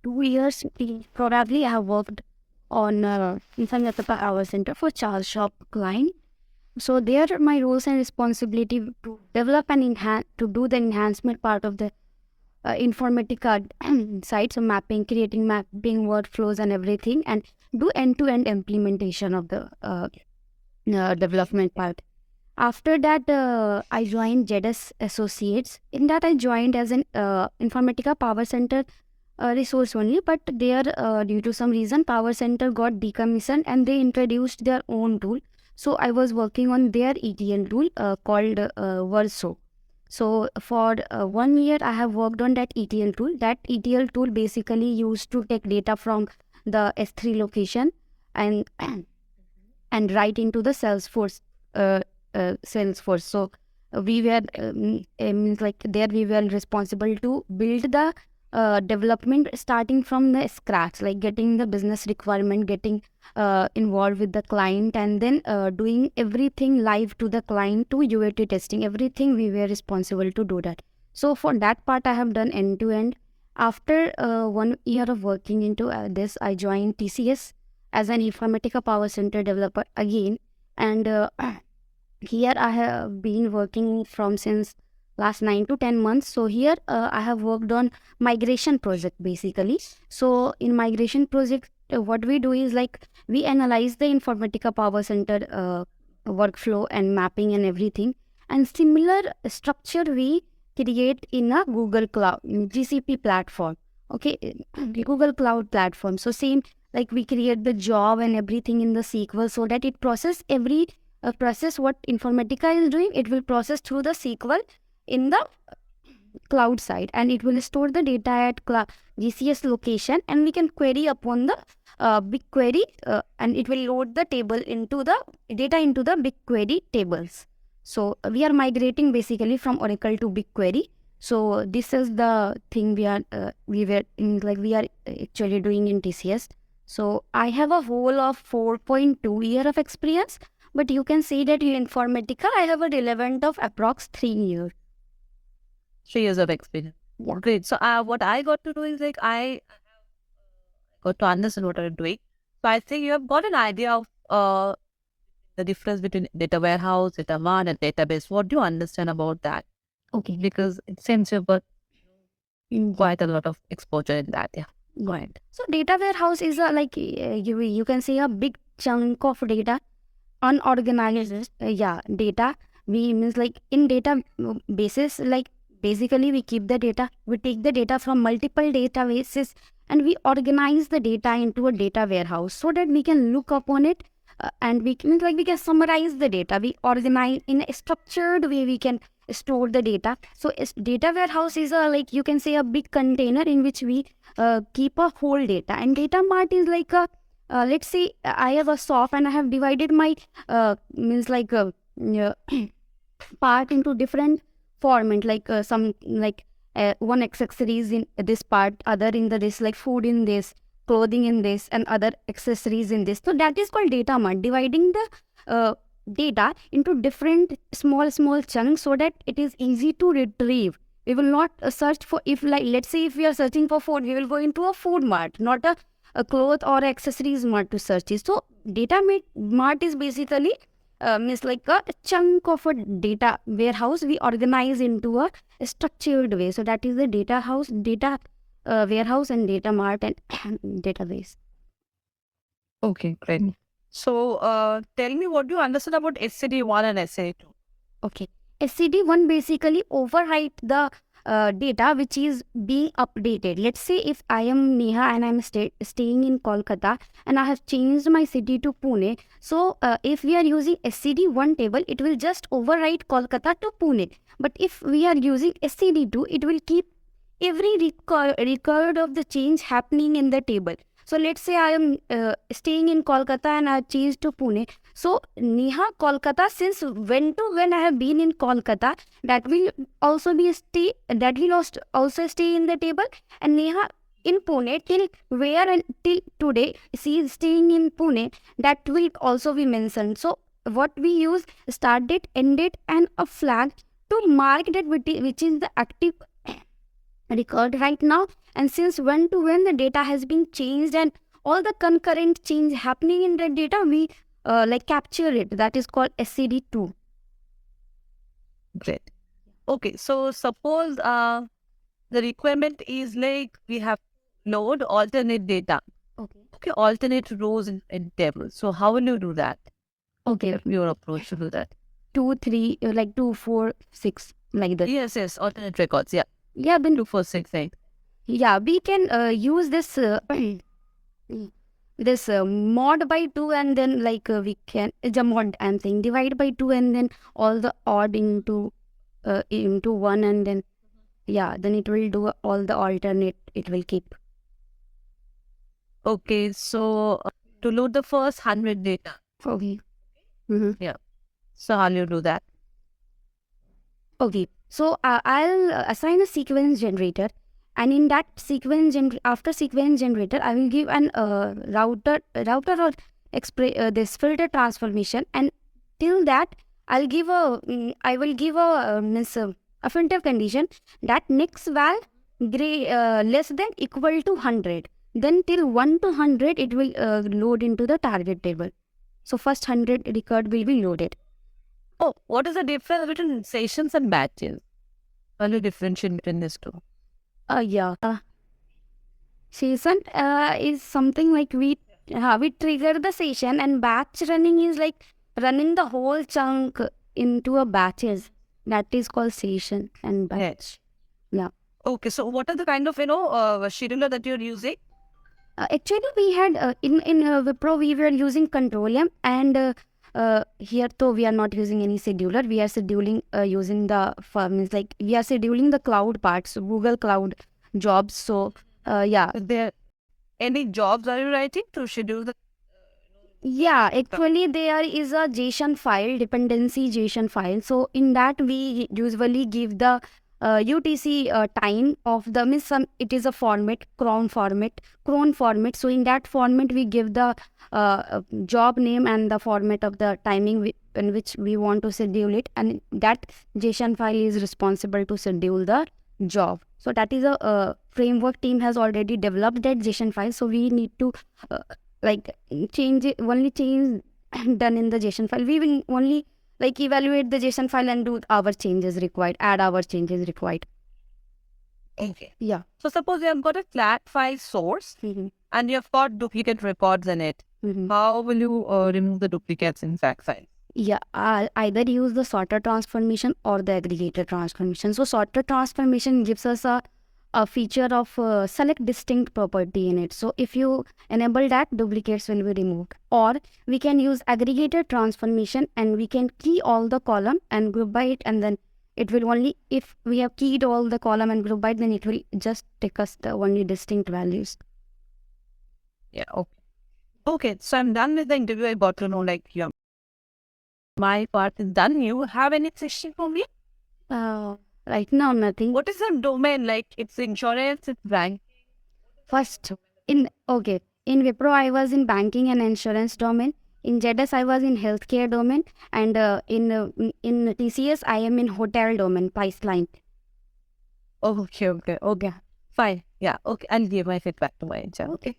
2 years, probably I have worked on Informatica Power Center for Charles Schwab client. So there, my roles and responsibility to develop and enhance, to do the enhancement part of the Informatica side, so mapping, creating mapping workflows and everything, and do end-to-end implementation of the development part. After that, I joined JEDS Associates. In that, I joined as an Informatica Power Center resource only, but there, due to some reason, Power Center got decommissioned and they introduced their own tool. So I was working on their ETL tool called Verso. So for 1 year, I have worked on that ETL tool. That ETL tool basically used to take data from the S3 location and and write into the Salesforce. Salesforce. So we were means like there we were responsible to build the development starting from the scratch, like getting the business requirement, getting involved with the client, and then doing everything live to the client to UAT testing. Everything we were responsible to do that. So for that part, I have done end to end. After 1 year of working into this, I joined TCS as an Informatica Power Center developer again, and here I have been working from since last 9 to 10 months. So here I have worked on migration project basically. So in migration project, what we do is like we analyze the Informatica Power Center workflow and mapping and everything, and similar structure we create in a Google Cloud GCP platform. Okay, Google Cloud platform. So same, like we create the job and everything in the SQL so that it process every process what Informatica is doing. It will process through the SQL in the cloud side, and it will store the data at GCS location, and we can query upon the BigQuery, and it will load the table into the data into the BigQuery tables. So we are migrating basically from Oracle to BigQuery. So this is the thing we are actually doing in TCS. So I have a whole of 4.2 year of experience, but you can see that in Informatica I have a relevant of approx 3 years. 3 years of experience. Yeah. Great. So what I got to do is like I got to understand what I'm doing. So I think you have got an idea of the difference between data warehouse, data mart, and database. What do you understand about that? Okay. Because it seems you've got quite a lot of exposure in that. Yeah. Right. So data warehouse is a you can say a big chunk of data, unorganized data. We means like in data bases, like basically we keep the data, we take the data from multiple databases and we organize the data into a data warehouse so that we can look upon it and we can summarize the data. We organize in a structured way, we can store the data. So data warehouse is a you can say a big container in which we keep a whole data, and data mart is like a let's say I have a shop and I have divided my part into different format, like one accessories in this part, other in this, like food in this, clothing in this, and other accessories in this. So that is called data mart, dividing the data into different small chunks so that it is easy to retrieve. We will not search for, if let's say if we are searching for food, we will go into a food mart, not a cloth or accessories mart to search it. So data mart is basically means like a chunk of a data warehouse we organize into a structured way. So that is the data warehouse and data mart and database. Okay, great. So tell me, what do you understand about SCD1 and SCD2? Okay, SCD1 basically overwrite the data which is being updated. Let's say if I am Neha and I'm staying in Kolkata and I have changed my city to Pune. So if we are using SCD1 table, it will just overwrite Kolkata to Pune. But if we are using SCD2, it will keep every record of the change happening in the table. So let's say I am staying in Kolkata and I changed to Pune. So Neha Kolkata, since when I have been in Kolkata, that will also stay in the table. And Neha in Pune till where and till today she is staying in Pune, that will also be mentioned. So what we use, start date, end date, and a flag to mark that which is the active record right now, and since when to when the data has been changed and all the concurrent change happening in the data, we like capture it. That is called SCD2. Great. Okay, so suppose the requirement is like we have load alternate data. Okay. Okay, alternate rows in tables. So how will you do that? Okay. Your approach to do that? 2, 3, like 2, 4, 6, like that. Yes, alternate records. Yeah, Yeah, then 2, 4, 6, 8. yeah, we can use this this mod by 2, and then like we can, it's a mod I'm saying, divide by 2, and then all the odd into 1, and then yeah, then it will do all the alternate, it will keep. Okay, so to load the first 100 data. Okay. So how do you do that? Okay, so I'll assign a sequence generator, and in that after sequence generator, I will give an router or this filter transformation, and till that I'll give I will give a filter condition that next val less than equal to 100. Then till 1 to 100 it will load into the target table. So first 100 record will be loaded. Oh, what is the difference between sessions and batches? How do you differentiate between these two? Yeah. Session is something like we trigger the session, and batch running is like running the whole chunk into a batches. That is called session and batch. Yeah. Okay, so what are the kind of scheduler that you're using? Actually, we had in Wipro we were using Control-M, and here though we are not using any scheduler. We are scheduling using the means like we are scheduling the cloud parts, so Google Cloud jobs. So yeah. There any jobs are you writing to schedule the? Yeah, actually there is a JSON file, dependency JSON file. So in that we usually give the UTC time of the it is a format, cron format. So in that format we give the job name and the format of the timing in which we want to schedule it, and that JSON file is responsible to schedule the job. So that is a framework team has already developed that JSON file. So we need to like change done in the JSON file. We will only like evaluate the JSON file and do our changes required, add our changes required. Okay. Yeah. So suppose you have got a flat file source and you have got duplicate records in it. How will you remove the duplicates in fact file? Yeah, I'll either use the sorter transformation or the aggregator transformation. So sorter transformation gives us a feature of select distinct property in it. So if you enable that, duplicates will be removed. Or we can use aggregator transformation, and we can key all the column and group by it, and then it will only, if we have keyed all the column and group by it, then it will just take us the only distinct values. Yeah, okay. Okay, so I'm done with the interview. I got to know like my part is done. You have any question for me? Right now, nothing. What is the domain? Like it's insurance, it's bank. First, in Wipro, I was in banking and insurance domain. In ZS, I was in healthcare domain, and in TCS, I am in hotel domain, pipeline. Okay. Fine. Yeah. Okay. I'll give my feedback to my HR. Okay.